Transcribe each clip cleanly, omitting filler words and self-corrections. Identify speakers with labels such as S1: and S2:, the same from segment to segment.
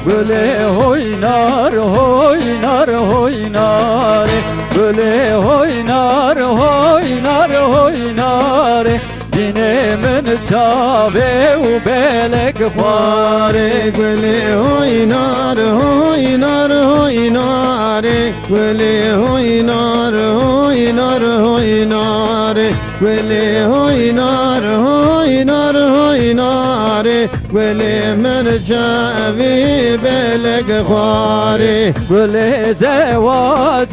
S1: Böyle oynar oynar oynar, böyle oynar oynar oynar. Dinemin çave u belek fare.
S2: Böyle oynar oynar oynar, böyle oynar oynar oynar, böyle oynar oynar oynar, böyle mercavi belek fare.
S1: Böyle zevacanımın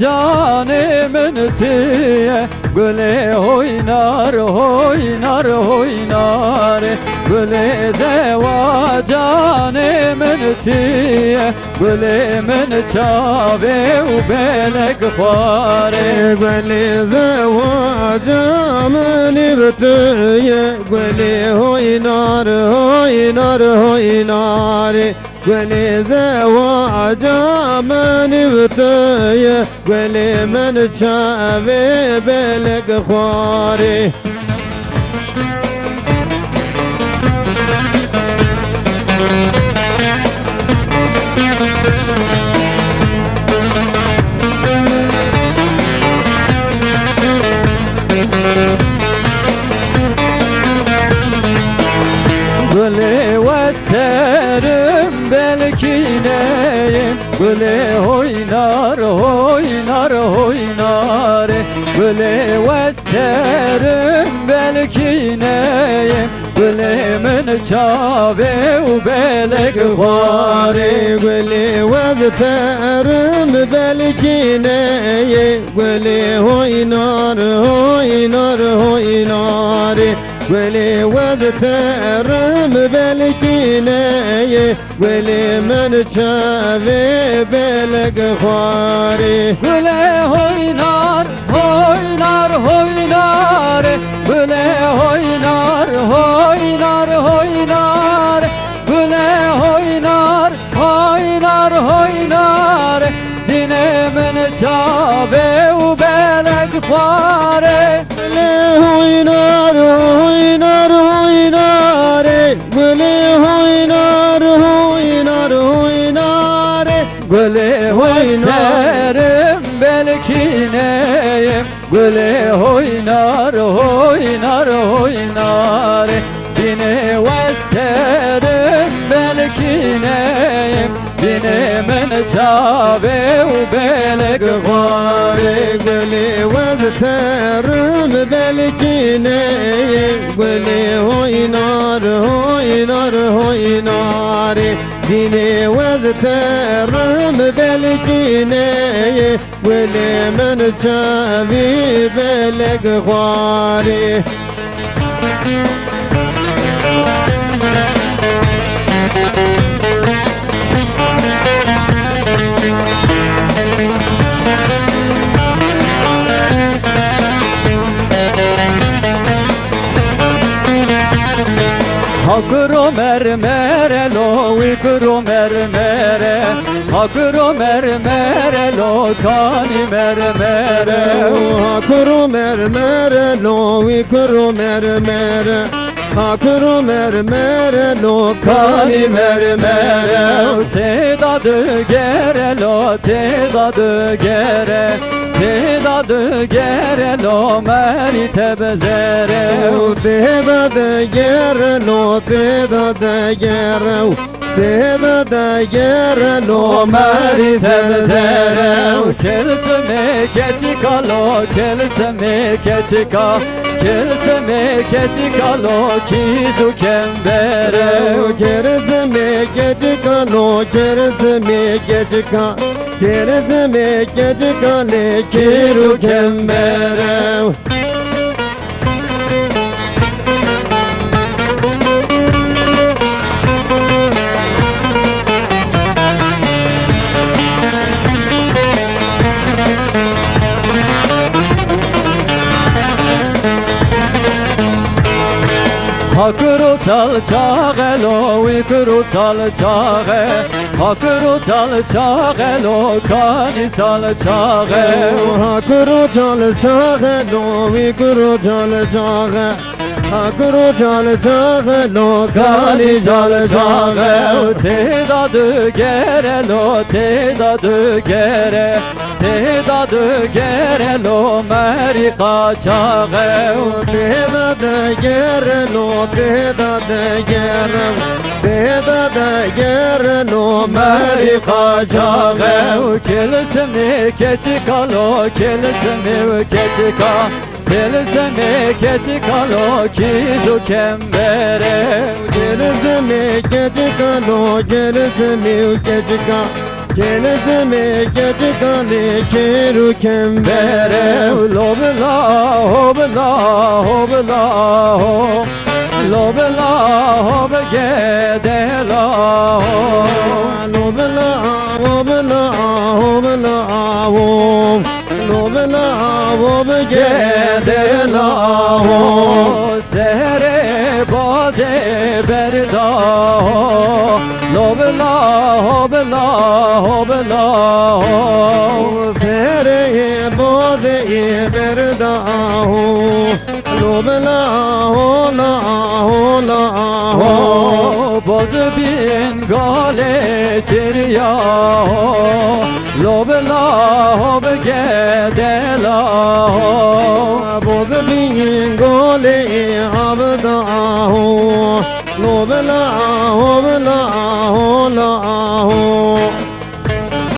S1: tiye, böyle oynar oynar oynar. Böyle zevacanımın tiye, böyle men çave u belek fare.
S2: Böyle zevacamın ibtiye, böyle oynar oynar oynar, böyle zevacamın ibtiye, böyle men çave belek fare.
S1: Böyle vesterim belki neyim, böyle oynar oynar oynar. Böyle vesterim belki neyim, böyle men çave u belek fare.
S2: Böyle vesterim belki neye, böyle oynar oynar oynar. Böyle vesterim belki neye, böyle men çave belek fare.
S1: Böyle oynar oynar oynar, böyle oynar oynar oynar. Böyle oynar oynar oynar, dinemin çave u belek fare.
S2: Böyle oynar oynar oynar, böyle oynar oynar oynar.
S1: Böyle vesterim belki neyim, böyle oynar oynar oynar. Yine vesterim belki neyim, yine men çave u belek fare.
S2: Böyle vesterim belki neye, böyle oynar oynar oynar. Yine vesterim belki neye, böyle men çavi belek fare.
S1: Hakro mermere lo ikro mermere, hakro mermere lo kani mermere.
S2: Hakro mermere lo ikro mermere, hakro mermere lo
S1: Kani mermere, te dadı gere lo, te dadı gere. Te dadı gere lo meri tebzere.
S2: Te da de gere lo, te da de gere, te da de gere lo meri tebzere.
S1: Kelseme keçika lo, kelseme keçika, kelseme keçika lo kizu kembere.
S2: Keresime keçika lo, keresime keçika, keresime keçika le kiru kembere.
S1: Hakro salçağı lo, ikro salçağı, hakro salçağı lo, kani salçağı.
S2: Hakro salçağı lo, ikro salçağı, Hakro çal çağelo kali çal çağelo
S1: te dadı gerelo te dadı gere te dadı gerelo meri kaçağı
S2: Deda da gerelo deda da gerelo deda da gerelo
S1: meri kaçağı kilsimi keçikalo kilsimi keçika kilsimi keçikalo kizu kembere
S2: Gelizimi keçikalo gelizimi keçika gelizimi keçikali kiru kembere
S1: bere lobla hobla hobla ho lobla hob gedela ho
S2: Lobla lobla lobla wo lobla lobla
S1: gedela ho sere baze berda ho lobla hobla hobla ho
S2: Sere boze berda ho lobla hola hola ho
S1: ho boz bin gale çeriya ho lobla hob gede